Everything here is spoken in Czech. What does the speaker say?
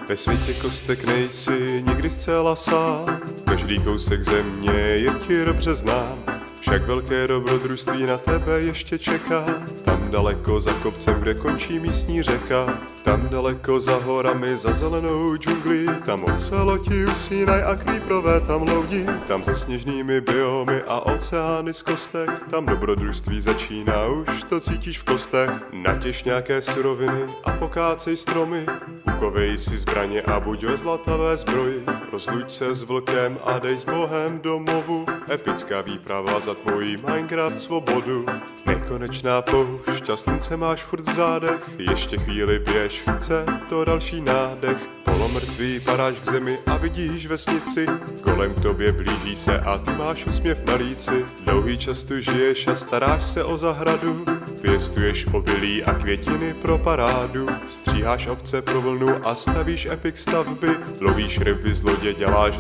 Ve světě kostek nejsi nikdy zcela sám, každý kousek země je ti dobře znám. Však velké dobrodružství na tebe ještě čeká, tam daleko za kopcem, kde končí místní řeka. Tam daleko za horami, za zelenou džunglí, tam oceloti usínaj a krýprové tam loudí. Tam se sněžnými biomy a oceány z kostek, tam dobrodružství začíná, už to cítíš v kostech. Natěž nějaké suroviny a pokácej stromy, ukovej si zbraně a buď ve zlatavé zbroji. Rozluč se s vlkem a dej s Bohem domovu, epická výprava za tvojí Minecraft svobodu. Nekonečná poušť a slunce máš furt v zádech, ještě chvíli běž, chce to další nádech. Polomrtvý padáš k zemi a vidíš vesnici, kolem k tobě blíží se a ty máš úsměv na líci. Dlouhý čas tu žiješ a staráš se o zahradu, pěstuješ obilí a květiny pro parádu. Stříháš ovce pro vlnu a stavíš epic stavby, lovíš ryby z lodě, děláš